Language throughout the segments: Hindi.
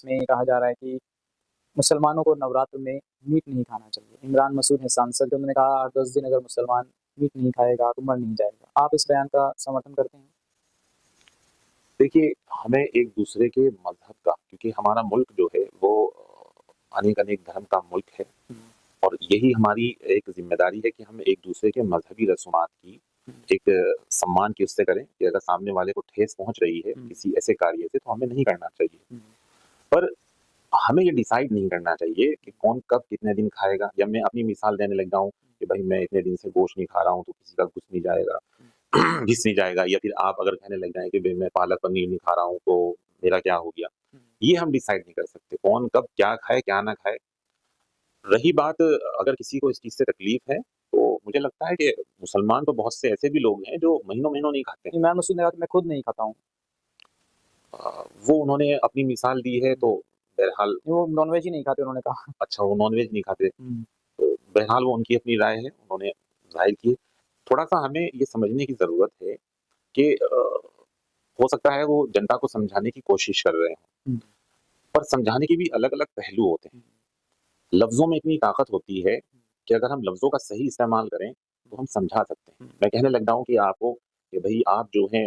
जिसमें कहा जा रहा है कि मुसलमानों को नवरात्र में मीट नहीं खाना चाहिए। इमरान मसूद हैं सांसद, उन्होंने कहा 8-10 दिन अगर मुसलमान मीट नहीं खाएगा तो मर नहीं जाएगा। आप इस बयान का समर्थन करते हैं? देखिए, हमें एक दूसरे के मजहब का, क्योंकि हमारा मुल्क जो है वो अनेक-अनेक धर्म का मुल्क है और यही हमारी एक ज़िम्मेदारी है कि हम एक दूसरे के मजहबी रसूमात की एक सम्मान की उससे करें कि अगर सामने वाले को ठेस पहुँच रही है किसी ऐसे कार्य से तो हमें नहीं करना चाहिए। पर हमें ये डिसाइड नहीं करना चाहिए कि कौन कब कितने दिन खाएगा, या मैं अपनी मिसाल देने लग जाऊँ कि भाई मैं इतने दिन से गोश्त नहीं खा रहा हूँ तो किसी का घुस नहीं जाएगा घिस नहीं जाएगा, या फिर आप अगर कहने लग जाएँ कि भई मैं पालक पनीर नहीं खा रहा हूँ तो मेरा क्या हो गया? ये हम डिसाइड नहीं कर सकते, कौन कब क्या खाए, क्या ना खाए। रही बात अगर किसी को इस चीज़ से तकलीफ़ है, तो मुझे लगता है कि मुसलमान तो बहुत से ऐसे भी लोग हैं जो महीनों-महीनों नहीं खाते। इमरान मसूद ने कहा कि मैं खुद नहीं खाता हूँ। वो उन्होंने अपनी मिसाल दी है तो बहरहाल वो नॉन-वेज ही नहीं खाते उन्होंने कहा। अच्छा वो नॉन-वेज नहीं खाते, हुँ, तो बहरहाल वो उनकी अपनी राय है, उन्होंने ज़ाहिर की है। थोड़ा-सा हमें ये समझने की ज़रूरत है कि हो सकता है वो जनता को समझाने की कोशिश कर रहे हों, हुँ, पर समझाने के भी अलग-अलग पहलू होते हैं। लफ्ज़ों में इतनी ताकत होती है कि अगर हम लफ्ज़ों का सही इस्तेमाल करें, तो हम समझा सकते हैं। मैं कहने लग जाऊँ कि आपको कि भई आप जो हैं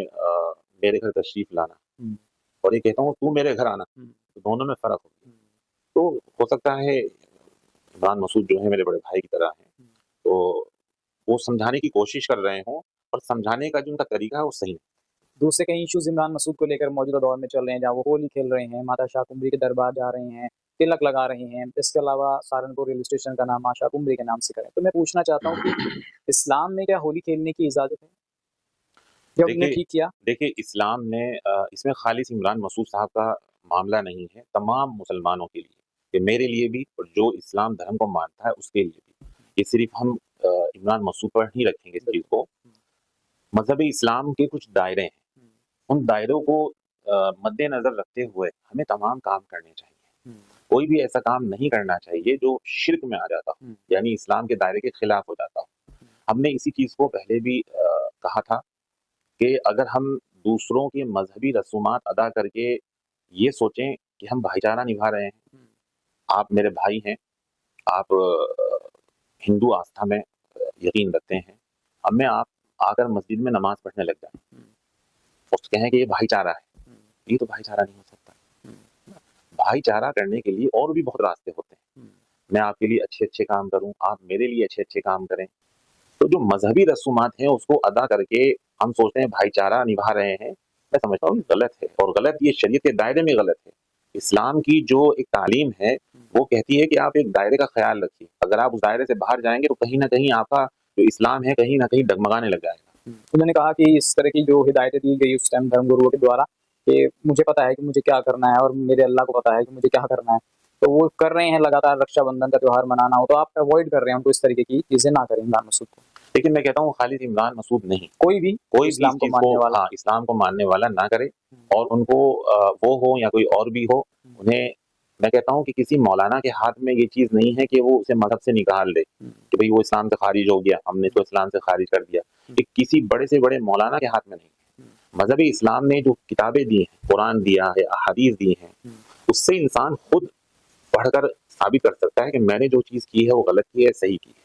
मेरे घर तशरीफ़ लाना, हुँ, और ये कहता हूँ तू मेरे घर आना, हुँ, तो दोनों में फ़र्क होता है। हुँ, तो हो सकता है इमरान मसूद जो है मेरे बड़े भाई की तरह हैं, हुँ। तो वो समझाने की कोशिश कर रहे हों, पर समझाने का जो उनका तरीका है वो सही नहीं। दूसरे कई इश्यूज़ इमरान मसूद को लेकर मौजूदा दौर में चल रहे हैं, जहाँ वो होली खेल रहे हैं, माता शाकुंभरी के दरबार जा रहे हैं, तिलक लगा रहे हैं। इसके अलावा सहारनपुर रेलवे स्टेशन का नाम माँ शाकुंभरी के नाम से करें। तो मैं पूछना चाहता हूँ कि इस्लाम में क्या होली खेलने की इजाज़त है? या उन्होंने देखिए ठीक किया? देखिए इस्लाम में इसमें खालिस इमरान मसूद साहब का मामला नहीं है, तमाम मुसलमानों के लिए, कि मेरे लिए भी और जो इस्लाम धर्म को मानता है उसके लिए भी। ये सिर्फ़ हम इमरान मसूद पर नहीं रखेंगे इस चीज़ को। हुँ, मज़हब इस्लाम के कुछ दायरे हैं, हुँ, उन दायरों को मद्देनज़र रखते हुए हमें तमाम काम करने चाहिए। हुँ, कोई भी ऐसा काम नहीं करना चाहिए जो शिर्क में आ जाता हो, हुँ, यानी इस्लाम के दायरे के खिलाफ हो जाता हो। हुँ, हमने इसी चीज़ को पहले भी कहा था कि अगर हम दूसरों की मज़हबी रसूमात अदा करके ये सोचें कि हम भाईचारा निभा रहे हैं, हुँ, आप मेरे भाई हैं, आप हिंदू आस्था में यकीन रखते हैं, अब मैं आप आकर मस्जिद में नमाज़ पढ़ने लग जाएँ हुँ, और कहें कि ये भाईचारा है, हुँ, ये तो भाईचारा नहीं हो सकता। हुँ, भाईचारा करने के लिए और भी बहुत रास्ते होते हैं। हुँ, मैं आपके लिए अच्छे-अच्छे काम करूँ, आप मेरे लिए अच्छे-अच्छे काम करें। तो जो मज़हबी रसूमात हैं उसको अदा करके हम सोचते हैं भाईचारा निभा रहे हैं, मैं समझता हूँ ये गलत है, और गलत ये शरीयत के दायरे में गलत है। इस्लाम की जो एक तालीम है, हुँ। वो कहती है कि आप एक दायरे का ख़्याल रखिए। अगर आप उस दायरे से बाहर जाएँगे तो कहीं न कहीं आपका जो इस्लाम है कहीं न कहीं डगमगाने लग जाएगा। उन्होंने कहा कि इस तरह की जो हिदायतें दी गई उस टाइम धर्मगुरुओं के द्वारा कि मुझे पता है कि मुझे क्या करना है और मेरे अल्लाह को पता है कि मुझे क्या करना है। तो वो कर रहे हैं लगातार रक्षाबंधन का त्योहार मनाना हो, तो आप अवॉइड कर रहे हैं उनको इस तरीके की चीज़ें ना करें इमरान मसूद को। लेकिन मैं कहता हूँ खालिद इमरान मसूद नहीं, कोई भी कोई भी इस इस्लाम को चीज़ को मानने वाला। हाँ, इस्लाम को मानने वाला ना करे, हुँ, और उनको वो हो या कोई और भी हो, हुँ, उन्हें मैं कहता हूँ कि किसी मौलाना के हाथ में ये चीज़ नहीं है कि वो उसे मज़हब से निकाल दे, हुँ, कि भई वो इस्लाम से ख़ारिज हो गया, हमने इसको इस्लाम से ख़ारिज कर दिया। हुँ, ये किसी बड़े से बड़े मौलाना के हाथ में नहीं हुँ, है। मज़हब इस्लाम ने जो किताबें दी हैं, कुरान दिया है, अहादीस दी हैं, हुँ, उससे इंसान खुद पढ़कर साबित कर सकता है कि मैंने जो चीज़ की है वो गलत की है, सही की है।